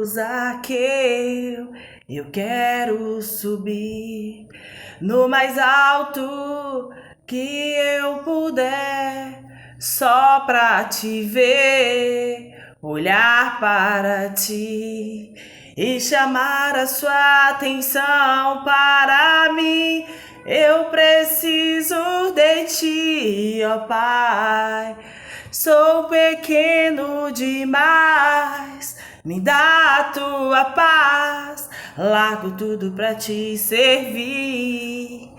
Zaqueu, eu quero subir no mais alto que eu puder, só pra te ver, olhar para ti e chamar a sua atenção para mim. Eu preciso de ti, ó Pai. Sou pequeno demais, me dá a tua paz, largo tudo pra te servir.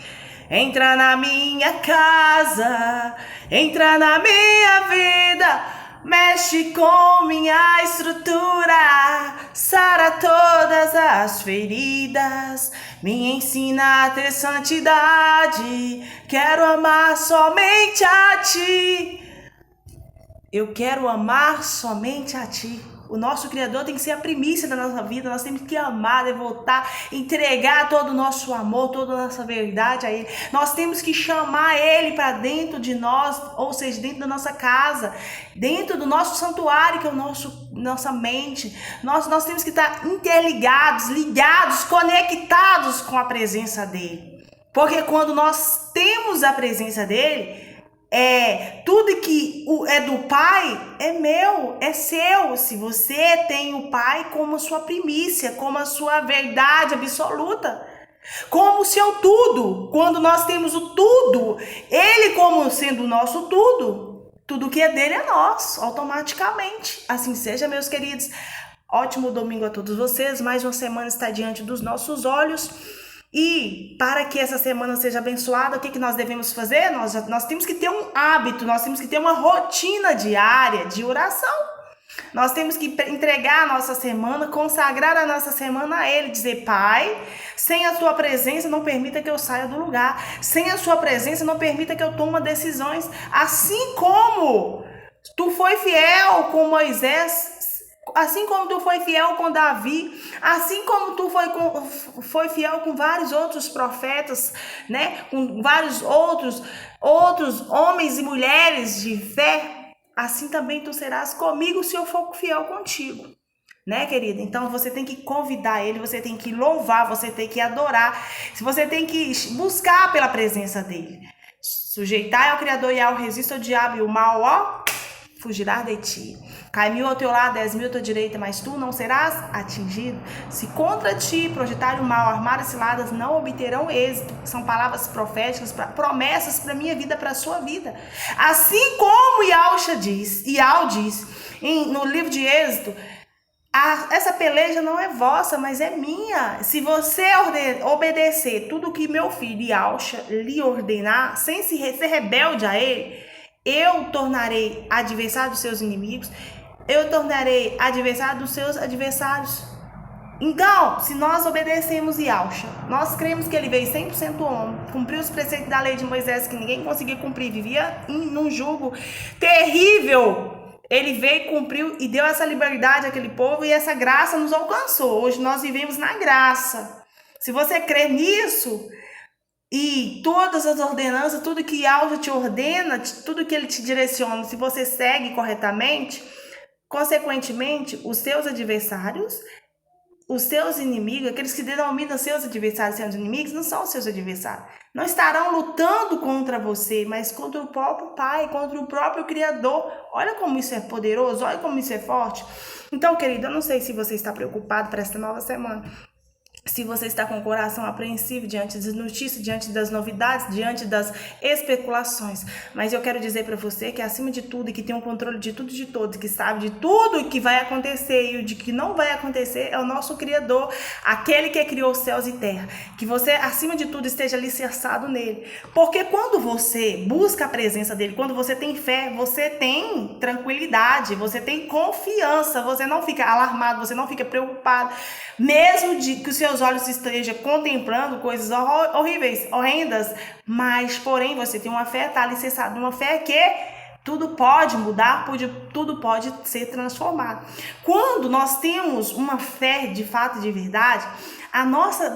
Entra na minha casa, entra na minha vida, mexe com minha estrutura, sara todas as feridas, me ensina a ter santidade, quero amar somente a ti. Eu quero amar somente a ti. O nosso Criador tem que ser a primícia da nossa vida. Nós temos que amar, devotar, entregar todo o nosso amor, toda a nossa verdade a Ele. Nós temos que chamar Ele para dentro de nós, ou seja, dentro da nossa casa, dentro do nosso santuário, que é nossa mente. Nós temos que estar interligados, ligados, conectados com a presença dEle. Porque quando nós temos a presença dEle, tudo que é do Pai é meu, é seu. Se você tem o Pai como sua primícia, como a sua verdade absoluta, como o seu tudo, quando nós temos o tudo, Ele como sendo o nosso tudo que é dele é nosso, automaticamente. Assim seja, meus queridos. Ótimo domingo a todos vocês. Mais uma semana está diante dos nossos olhos. E para que essa semana seja abençoada, o que nós devemos fazer? Nós temos que ter um hábito, nós temos que ter uma rotina diária de oração. Nós temos que entregar a nossa semana, consagrar a nossa semana a Ele, dizer: Pai, sem a Tua presença não permita que eu saia do lugar, sem a Sua presença não permita que eu tome decisões, assim como Tu foi fiel com Moisés, assim como tu foi fiel com Davi, assim como tu foi fiel com vários outros profetas, né? Com vários outros homens e mulheres de fé, assim também tu serás comigo se eu for fiel contigo, né, querida? Então você tem que convidar Ele, você tem que louvar, você tem que adorar, você tem que buscar pela presença dEle. Sujeitai ao Criador e ao resista ao diabo, e o mal, ó, fugirá de ti. Cai 1000 ao teu lado, 10.000 à tua direita, mas tu não serás atingido. Se contra ti projetarem o mal, armarem ciladas, não obterão êxito. São palavras proféticas, promessas para minha vida, para a sua vida. Assim como Ial diz no livro de Êxodo, essa peleja não é vossa, mas é minha. Se você obedecer tudo que meu filho Ialcha lhe ordenar, sem ser rebelde a ele, eu tornarei adversário dos seus inimigos, eu tornarei adversário dos seus adversários. Então, se nós obedecemos Ialcha, nós cremos que ele veio 100% homem, cumpriu os preceitos da lei de Moisés que ninguém conseguia cumprir, vivia num jugo terrível. Ele veio, cumpriu e deu essa liberdade àquele povo, e essa graça nos alcançou. Hoje nós vivemos na graça. Se você crê nisso, e todas as ordenanças, tudo que Ialcha te ordena, tudo que ele te direciona, se você segue corretamente, consequentemente, os seus adversários, os seus inimigos, aqueles que denominam seus adversários seus inimigos, não são seus adversários. Não estarão lutando contra você, mas contra o próprio Pai, contra o próprio Criador. Olha como isso é poderoso, olha como isso é forte. Então, querido, eu não sei se você está preocupado para esta nova semana, se você está com o coração apreensivo diante das notícias, diante das novidades, diante das especulações. Mas eu quero dizer para você que, acima de tudo, e que tem um controle de tudo e de todos, que sabe de tudo que vai acontecer e o de que não vai acontecer, é o nosso Criador, aquele que criou os céus e terra. Que você, acima de tudo, esteja alicerçado nele. Porque quando você busca a presença dele, quando você tem fé, você tem tranquilidade, você tem confiança, você não fica alarmado, você não fica preocupado, mesmo de que os seus olhos estejam contemplando coisas horríveis, horrendas, mas porém você tem uma fé, está alicerçada numa fé que Tudo pode mudar, tudo pode ser transformado. Quando nós temos uma fé de fato e de verdade,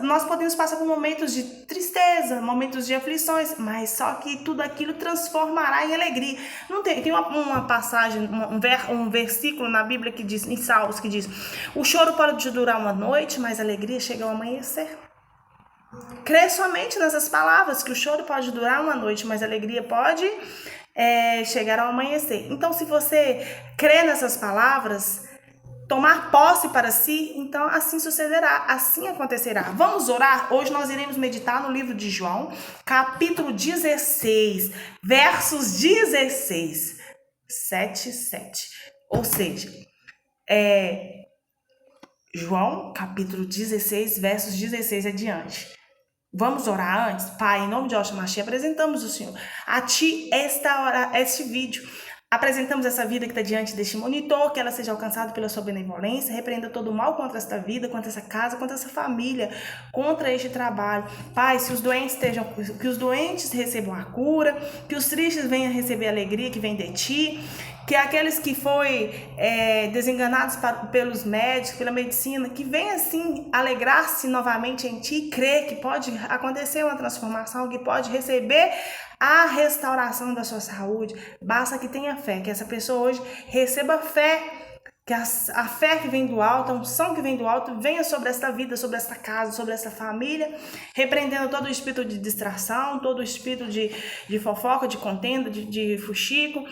nós podemos passar por momentos de tristeza, momentos de aflições, mas só que tudo aquilo transformará em alegria. Não tem uma passagem, um versículo na Bíblia que diz, em Salmos, que diz: o choro pode durar uma noite, mas a alegria chega ao amanhecer. Crê somente nessas palavras, que o choro pode durar uma noite, mas a alegria pode chegar ao amanhecer. Então, se você crê nessas palavras, tomar posse para si, então assim sucederá, assim acontecerá. Vamos orar? Hoje nós iremos meditar no livro de João, capítulo 16, versos 16, 7. Ou seja, João, capítulo 16, versos 16 adiante. Vamos orar antes? Pai, em nome de Yahshua Mashiach, apresentamos o Senhor a Ti este vídeo. Apresentamos essa vida que está diante deste monitor, que ela seja alcançada pela sua benevolência, repreenda todo o mal contra esta vida, contra essa casa, contra essa família, contra este trabalho. Pai, que os doentes recebam a cura, que os tristes venham receber a alegria que vem de Ti, que aqueles que foi desenganados pelos médicos, pela medicina, que venham assim alegrar-se novamente em Ti, crer que pode acontecer uma transformação, que pode receber a restauração da sua saúde. Basta que tenha fé, que essa pessoa hoje receba fé, que a fé que vem do alto, a unção que vem do alto, venha sobre esta vida, sobre esta casa, sobre esta família, repreendendo todo o espírito de distração, todo o espírito de fofoca, de contenda, de fuxico,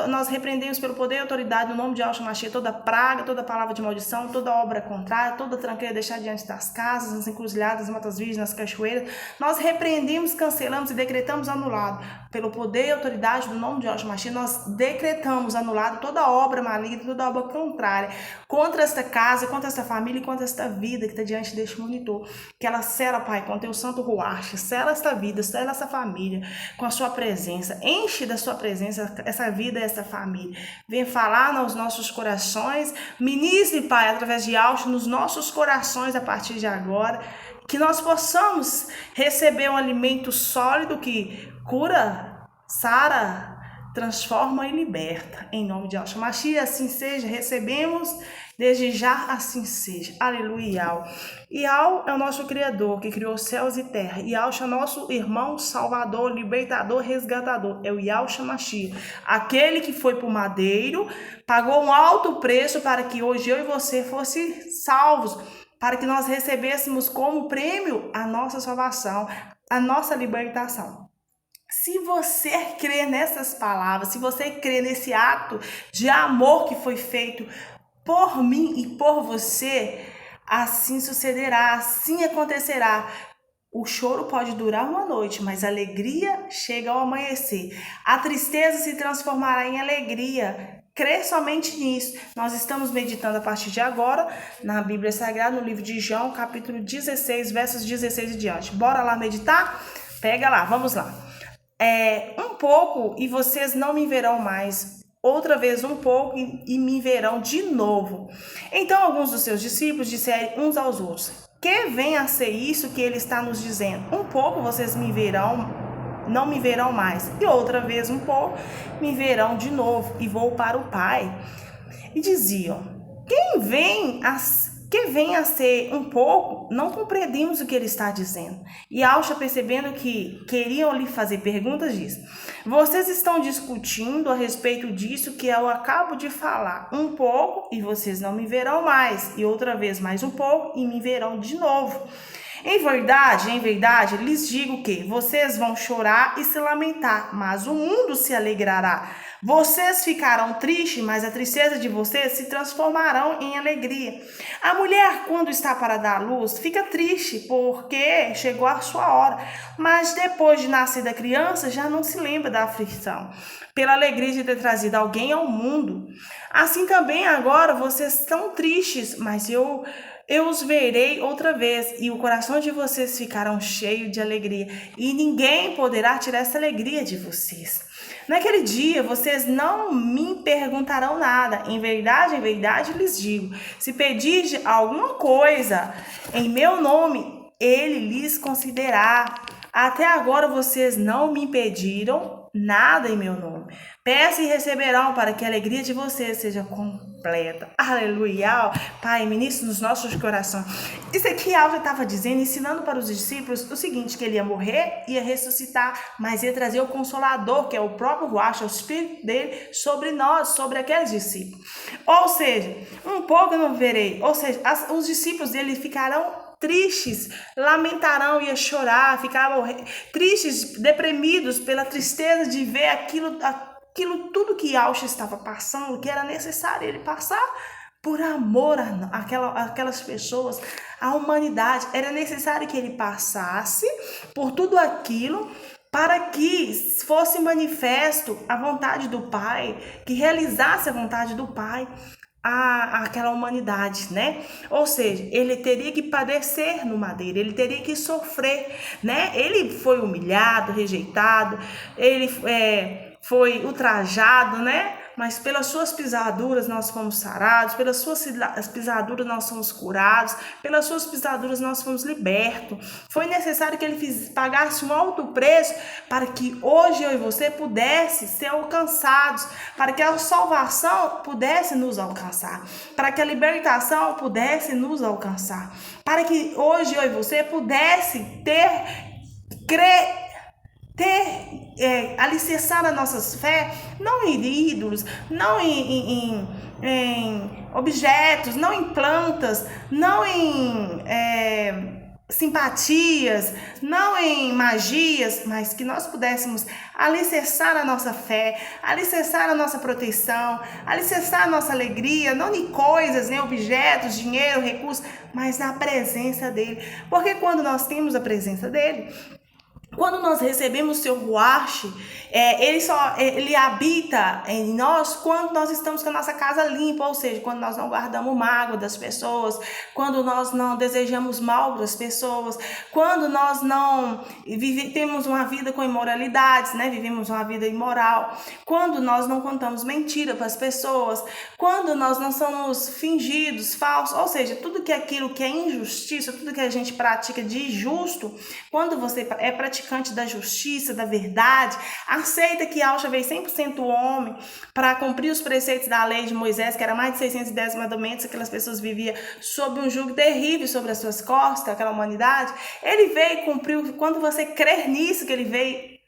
nós repreendemos pelo poder e autoridade no nome de Yahshua Mashiach toda praga, toda palavra de maldição, toda obra contrária, toda tranqueira deixar diante das casas, nas encruzilhadas, nas matas virgens, nas cachoeiras. Nós repreendemos, cancelamos e decretamos anulado. Pelo poder e autoridade do nome de Yahshua Mashiach, nós decretamos anulado toda obra maligna, toda obra contrária contra esta casa, contra esta família e contra esta vida que está diante deste monitor. Que ela sela, Pai, com teu santo ruach, sela esta vida, sela essa família com a sua presença, enche da sua presença essa vida e essa família. Venha falar nos nossos corações, ministre, Pai, através de Yahshua nos nossos corações a partir de agora, que nós possamos receber um alimento sólido que cura, sara, transforma e liberta. Em nome de Yahshua Mashiach, assim seja. Recebemos desde já, assim seja. Aleluia. Yahweh é o nosso Criador, que criou céus e terra. Yahshua é nosso irmão, salvador, libertador, resgatador. É o Yahshua Mashiach, aquele que foi para o madeiro, pagou um alto preço para que hoje eu e você fossem salvos, para que nós recebêssemos como prêmio a nossa salvação, a nossa libertação. Se você crê nessas palavras, se você crê nesse ato de amor que foi feito por mim e por você, assim sucederá, assim acontecerá. O choro pode durar uma noite, mas a alegria chega ao amanhecer. A tristeza se transformará em alegria. Crê somente nisso. Nós estamos meditando a partir de agora na Bíblia Sagrada, no livro de João, capítulo 16, versos 16 e diante. Bora lá meditar? Pega lá, vamos lá. Um pouco e vocês não me verão mais. Outra vez um pouco e me verão de novo. Então alguns dos seus discípulos disseram uns aos outros: que venha a ser isso que ele está nos dizendo? Um pouco vocês me verão, não me verão mais. E outra vez um pouco me verão de novo e vou para o Pai. E diziam: que venha a ser um pouco, não compreendemos o que ele está dizendo. E Yahshua, percebendo que queriam lhe fazer perguntas, diz: vocês estão discutindo a respeito disso que eu acabo de falar. Um pouco e vocês não me verão mais, e outra vez mais um pouco e me verão de novo. Em verdade, lhes digo que vocês vão chorar e se lamentar, mas o mundo se alegrará. Vocês ficarão tristes, mas a tristeza de vocês se transformarão em alegria. A mulher, quando está para dar à luz, fica triste porque chegou a sua hora. Mas depois de nascer da criança, já não se lembra da aflição, pela alegria de ter trazido alguém ao mundo. Assim também agora vocês estão tristes, mas eu os verei outra vez, e o coração de vocês ficarão cheio de alegria, e ninguém poderá tirar essa alegria de vocês. Naquele dia, vocês não me perguntarão nada. Em verdade, lhes digo, se pedir alguma coisa em meu nome, ele lhes concederá. Até agora vocês não me pediram nada em meu nome. Peça e receberão, para que a alegria de vocês seja completa. Aleluia. Pai, ministra nos nossos corações. Isso aqui Alva estava dizendo, ensinando para os discípulos o seguinte, que ele ia morrer, ia ressuscitar, mas ia trazer o Consolador, que é o próprio Ruach, o Espírito dele, sobre nós, sobre aqueles discípulos. Ou seja, um pouco eu não verei. Ou seja, os discípulos dele ficarão tristes, lamentarão, ia chorar, ficavam tristes, deprimidos pela tristeza de ver aquilo tudo que Yahshua estava passando, que era necessário ele passar por amor àquelas pessoas, à humanidade. Era necessário que ele passasse por tudo aquilo para que fosse manifesto a vontade do Pai, que realizasse a vontade do Pai àquela humanidade, né? Ou seja, ele teria que padecer no madeiro, ele teria que sofrer, né? Ele foi humilhado, rejeitado, ele foi ultrajado, né? Mas pelas suas pisaduras nós fomos sarados, pelas suas pisaduras nós somos curados, pelas suas pisaduras nós fomos libertos. Foi necessário que ele pagasse um alto preço para que hoje eu e você pudesse ser alcançados, para que a salvação pudesse nos alcançar, para que a libertação pudesse nos alcançar, para que hoje eu e você pudesse alicerçar a nossa fé, não em ídolos, não em objetos, não em plantas, não em simpatias, não em magias, mas que nós pudéssemos alicerçar a nossa fé, alicerçar a nossa proteção, alicerçar a nossa alegria, não em coisas, nem objetos, dinheiro, recursos, mas na presença dele. Porque quando nós temos a presença dele, quando nós recebemos o seu Ruach, ele habita em nós quando nós estamos com a nossa casa limpa, ou seja, quando nós não guardamos mágoa das pessoas, quando nós não desejamos mal para as pessoas, quando nós não temos uma vida com imoralidades, né? Vivemos uma vida imoral, quando nós não contamos mentira para as pessoas, quando nós não somos fingidos, falsos, ou seja, tudo aquilo que é injustiça, tudo que a gente pratica de injusto, quando você é praticante da justiça, da verdade, aceita que Yahshua veio 100% homem para cumprir os preceitos da lei de Moisés, que era mais de 610 mandamentos, aquelas pessoas viviam sob um jugo terrível sobre as suas costas, aquela humanidade. Ele veio e cumpriu. Quando você crer nisso, que ele veio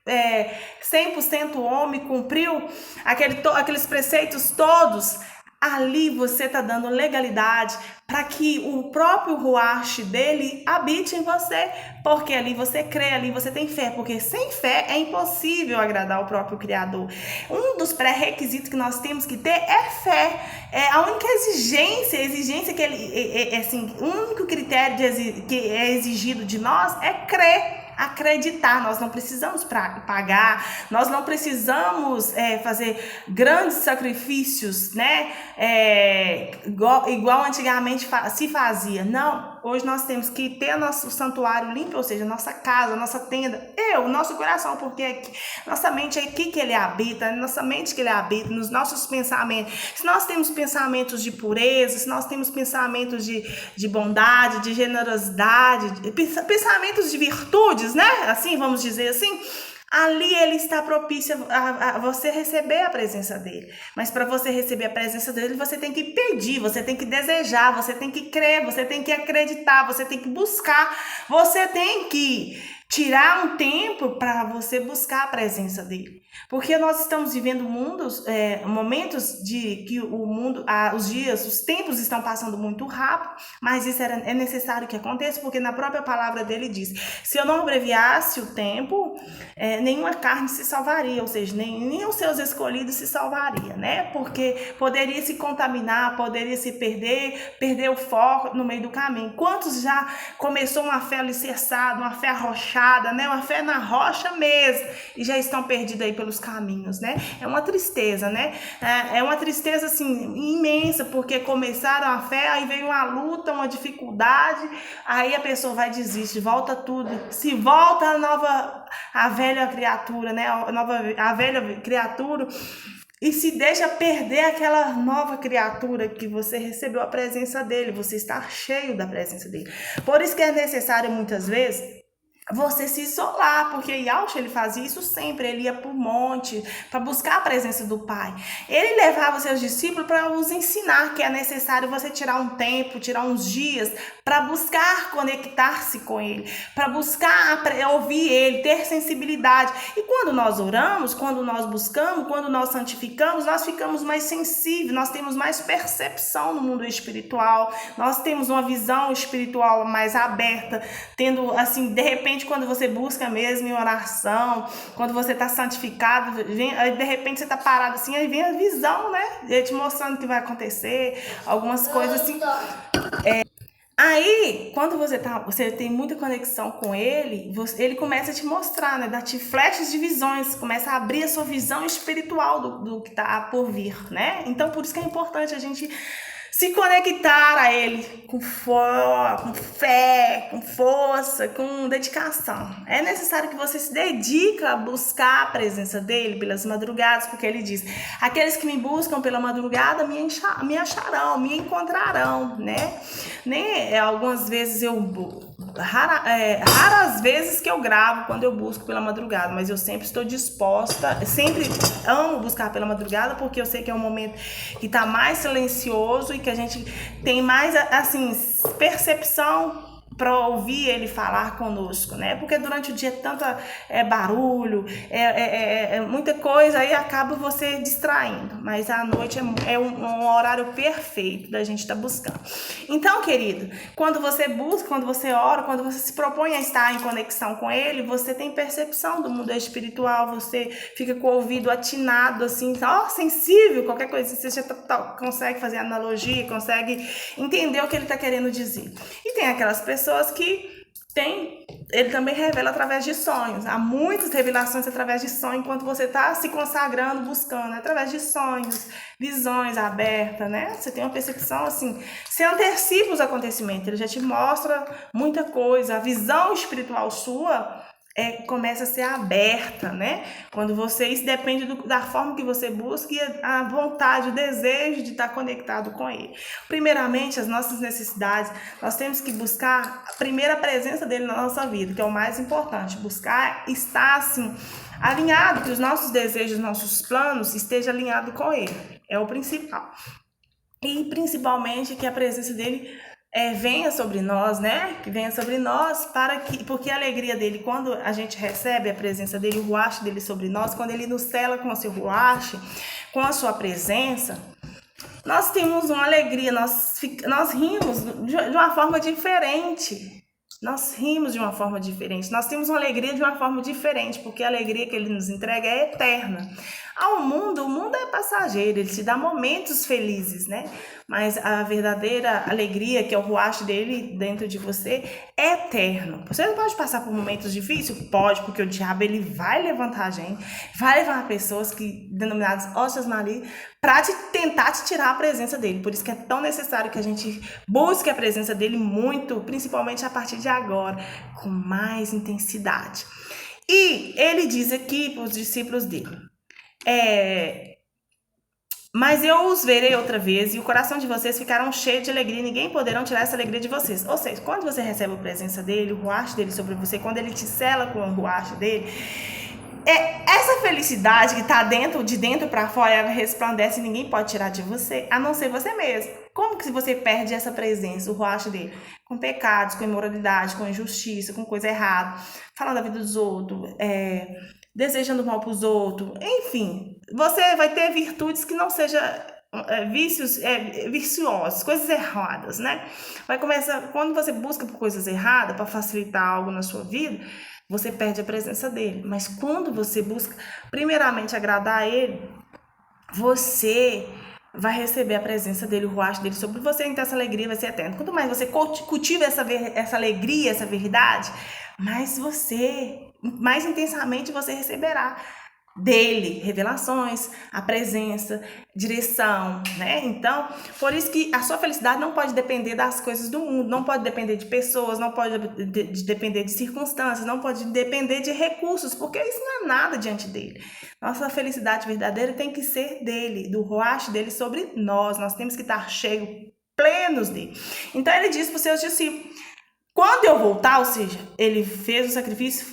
100% homem, cumpriu aqueles preceitos todos, ali você está dando legalidade para que o próprio Ruach dele habite em você, porque ali você crê, ali você tem fé, porque sem fé é impossível agradar o próprio Criador. Um dos pré-requisitos que nós temos que ter é fé. A única exigência que o único critério que é exigido de nós é crer. Acreditar, nós não precisamos pagar, nós não precisamos fazer grandes sacrifícios, né? Igual antigamente se fazia. Não, hoje nós temos que ter nosso santuário limpo, ou seja, nossa casa, nossa tenda, nosso coração, porque nossa mente é aqui que ele habita, nossa mente que ele habita, nos nossos pensamentos. Se nós temos pensamentos de pureza, se nós temos pensamentos de bondade, de generosidade, pensamentos de virtudes, né? Assim, vamos dizer assim, ali ele está propício a você receber a presença dele. Mas para você receber a presença dele, você tem que pedir, você tem que desejar, você tem que crer, você tem que acreditar, você tem que buscar, você tem que tirar um tempo para você buscar a presença dele. Porque nós estamos vivendo momentos de que o mundo, os dias, os tempos estão passando muito rápido, mas isso é necessário que aconteça, porque na própria palavra dele diz: se eu não abreviasse o tempo, nenhuma carne se salvaria, ou seja, nem os seus escolhidos se salvaria, né? Porque poderia se contaminar, poderia se perder o foco no meio do caminho. Quantos já começou uma fé alicerçada, uma fé arrochada, né? Uma fé na rocha mesmo, e já estão perdidos aí pelos caminhos, né? É uma tristeza, né? É uma tristeza, assim, imensa, porque começaram a fé, aí veio uma luta, uma dificuldade, aí a pessoa vai desistir, volta tudo, se volta a velha criatura, né? A velha criatura, e se deixa perder aquela nova criatura que você recebeu a presença dele, você está cheio da presença dele. Por isso que é necessário muitas vezes você se isolar, porque Yahshua ele fazia isso sempre, ele ia para o monte para buscar a presença do Pai. Ele levava seus discípulos para os ensinar que é necessário você tirar um tempo, tirar uns dias para buscar conectar-se com Ele, para buscar ouvir Ele, ter sensibilidade. E quando nós oramos, quando nós buscamos, quando nós santificamos, nós ficamos mais sensíveis, nós temos mais percepção no mundo espiritual, nós temos uma visão espiritual mais aberta, tendo assim, de repente, quando você busca mesmo em oração, quando você está santificado, aí de repente você está parado assim, aí vem a visão, né? Ele te mostrando o que vai acontecer, algumas coisas assim. Aí, quando você tem muita conexão com ele, ele começa a te mostrar, né? Dar-te flashes de visões, começa a abrir a sua visão espiritual do que está por vir, né? Então, por isso que é importante a gente se conectar a ele com fé, com força, com dedicação. É necessário que você se dedique a buscar a presença dele pelas madrugadas, porque ele diz: aqueles que me buscam pela madrugada me acharão, me encontrarão, né? Algumas vezes raras vezes que eu gravo quando eu busco pela madrugada, mas eu sempre estou disposta, sempre amo buscar pela madrugada, porque eu sei que é um momento que está mais silencioso e que a gente tem mais, assim, percepção para ouvir ele falar conosco, né? Porque durante o dia tanto barulho, muita coisa, aí acaba você distraindo. Mas à noite é um horário perfeito da gente estar buscando. Então, querido, quando você busca, quando você ora, quando você se propõe a estar em conexão com ele, você tem percepção do mundo espiritual, você fica com o ouvido atinado, assim, sensível, qualquer coisa, você já consegue fazer analogia, consegue entender o que ele está querendo dizer. E tem aquelas pessoas que ele também revela através de sonhos. Há muitas revelações através de sonhos, enquanto você está se consagrando, buscando, através de sonhos, visões abertas, né? Você tem uma percepção assim, você antecipa os acontecimentos, ele já te mostra muita coisa. A visão espiritual sua começa a ser aberta, né? Quando isso depende da forma que você busca e a vontade, o desejo de estar conectado com ele. Primeiramente, as nossas necessidades, nós temos que buscar a primeira presença dele na nossa vida, que é o mais importante. Buscar estar, assim, alinhado, que os nossos desejos, nossos planos estejam alinhados com ele. É o principal. E, principalmente, que a presença dele venha sobre nós, né? Que venha sobre nós, porque a alegria dele, quando a gente recebe a presença dele, o ruach dele sobre nós, quando ele nos cela com o seu ruach, com a sua presença, nós temos uma alegria, nós rimos de uma forma diferente. Nós rimos de uma forma diferente, nós temos uma alegria de uma forma diferente, porque a alegria que ele nos entrega é eterna. O mundo é passageiro, ele te dá momentos felizes, né? Mas a verdadeira alegria, que é o ruach dele dentro de você, é eterno. Você não pode passar por momentos difíceis? Pode, porque o diabo ele vai levantar a gente, vai levar pessoas denominadas ossos malignos, para tentar te tirar a presença dele. Por isso que é tão necessário que a gente busque a presença dele muito, principalmente a partir de agora, com mais intensidade. E ele diz aqui para os discípulos dele: mas eu os verei outra vez e o coração de vocês ficarão cheio de alegria e ninguém poderão tirar essa alegria de vocês. Ou seja, quando você recebe a presença dele, o ruach dele sobre você, quando ele te sela com o ruach dele, essa felicidade que está de dentro para fora, ela resplandece e ninguém pode tirar de você, a não ser você mesmo. Como que você perde essa presença, o ruach dele? Com pecados, com imoralidade, com injustiça, com coisa errada, falando da vida dos outros, desejando mal para os outros, enfim, você vai ter virtudes que não sejam viciosos, coisas erradas, né? Vai começar, quando você busca por coisas erradas para facilitar algo na sua vida, você perde a presença dele. Mas quando você busca primeiramente agradar a ele, você vai receber a presença dele, o ruach dele sobre você, então essa alegria vai ser eterna. Quanto mais você cultiva essa alegria, essa verdade, mais intensamente você receberá dele revelações, a presença, direção, né? Então, por isso que a sua felicidade não pode depender das coisas do mundo, não pode depender de pessoas, não pode depender de circunstâncias, não pode depender de recursos, porque isso não é nada diante dele. Nossa felicidade verdadeira tem que ser dele, do ruach dele sobre nós. Nós temos que estar cheios, plenos dele. Então ele diz para os seus discípulos: Quando eu voltar, ou seja, ele fez o sacrifício,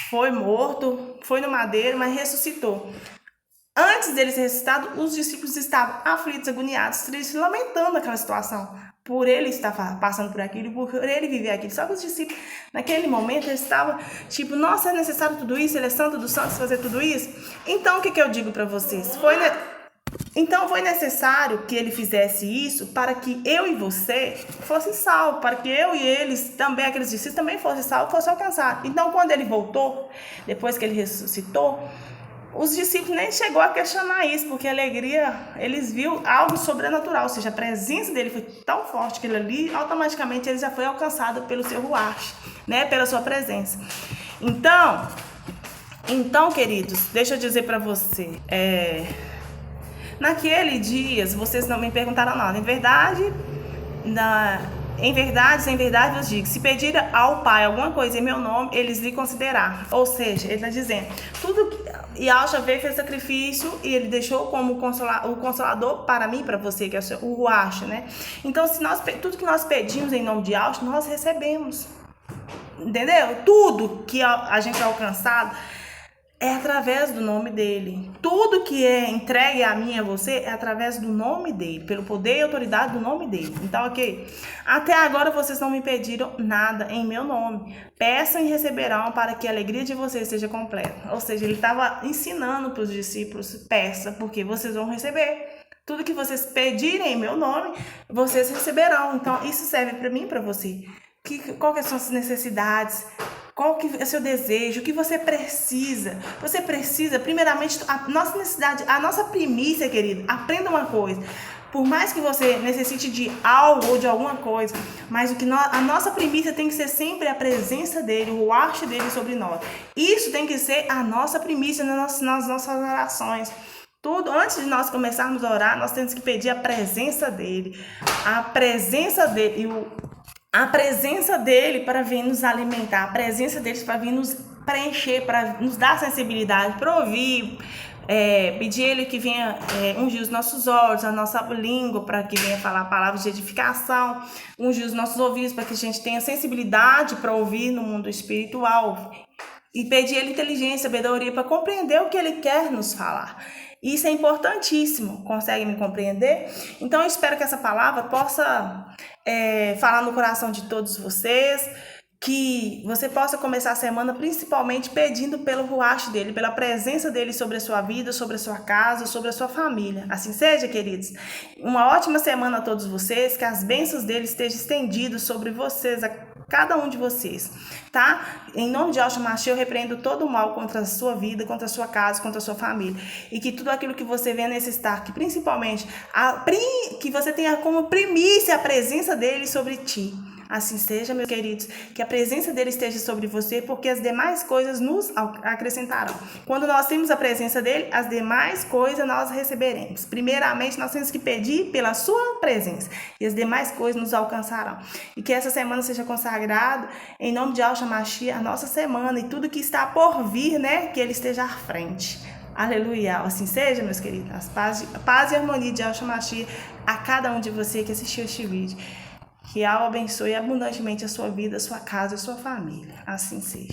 foi morto, foi no madeiro, mas ressuscitou. Antes dele ser ressuscitado, os discípulos estavam aflitos, agoniados, tristes, lamentando aquela situação. Por ele estar passando por aquilo, por ele viver aquilo. Só que os discípulos, naquele momento, eles estavam tipo, nossa, é necessário tudo isso? Ele é santo dos santos fazer tudo isso? Então, o que eu digo para vocês? Então foi necessário que ele fizesse isso para que eu e você fossem salvos, para que eu e eles, também aqueles discípulos, também fossem salvos, fossem alcançados. Então, quando ele voltou, depois que ele ressuscitou, os discípulos nem chegou a questionar isso, porque a alegria, eles viram algo sobrenatural, ou seja, a presença dele foi tão forte que ele ali, automaticamente, ele já foi alcançado pelo seu ruach, né, pela sua presença. Então, queridos, deixa eu dizer para você, naquele dia, vocês não me perguntaram nada, em verdade, em verdade vos digo, se pedir ao Pai alguma coisa em meu nome, eles lhe considerarão. Ou seja, ele está dizendo, Yahshua veio, fez sacrifício e ele deixou como o consolador para mim, para você, que é o ruach, né? Então, tudo que nós pedimos em nome de Yahshua, nós recebemos. Entendeu? Tudo que a gente é alcançado é através do nome dele. Tudo que é entregue a mim e a você é através do nome dele, pelo poder e autoridade do nome dele. Então, ok? Até agora vocês não me pediram nada em meu nome. Peçam e receberão para que a alegria de vocês seja completa. Ou seja, ele estava ensinando para os discípulos, peça, porque vocês vão receber. Tudo que vocês pedirem em meu nome, vocês receberão. Então, isso serve para mim e para você. Quais são as necessidades? Qual que é o seu desejo? O que você precisa? Você precisa, primeiramente, a nossa necessidade, a nossa primícia, querido. Aprenda uma coisa. Por mais que você necessite de algo ou de alguma coisa, mas a nossa primícia tem que ser sempre a presença dele, o ruach dele sobre nós. Isso tem que ser a nossa primícia nas nossas orações. Tudo, antes de nós começarmos a orar, nós temos que pedir a presença dele. A presença dele a presença dele para vir nos alimentar, a presença dele para vir nos preencher, para nos dar sensibilidade, para ouvir, pedir ele que venha ungir os nossos olhos, a nossa língua, para que venha falar palavras de edificação, ungir os nossos ouvidos, para que a gente tenha sensibilidade para ouvir no mundo espiritual, e pedir ele inteligência, sabedoria para compreender o que ele quer nos falar. Isso é importantíssimo. Consegue me compreender? Então, eu espero que essa palavra possa falar no coração de todos vocês, que você possa começar a semana principalmente pedindo pelo ruach dele, pela presença dele sobre a sua vida, sobre a sua casa, sobre a sua família. Assim seja, queridos. Uma ótima semana a todos vocês, que as bênçãos dele estejam estendidas sobre vocês, cada um de vocês, tá? Em nome de Yahshua Mashiach, eu repreendo todo o mal contra a sua vida, contra a sua casa, contra a sua família. E que tudo aquilo que você venha necessitar, que principalmente, que você tenha como primícia a presença dele sobre ti. Assim seja, meus queridos, que a presença dele esteja sobre você, porque as demais coisas nos acrescentarão. Quando nós temos a presença dele, as demais coisas nós receberemos. Primeiramente, nós temos que pedir pela sua presença, e as demais coisas nos alcançarão. E que essa semana seja consagrado, em nome de Yahshua Mashiach, a nossa semana, e tudo que está por vir, né, que ele esteja à frente. Aleluia. Assim seja, meus queridos. A paz e a harmonia de Yahshua Mashiach a cada um de vocês que assistiu este vídeo. Que Alá abençoe abundantemente a sua vida, a sua casa e a sua família. Assim seja.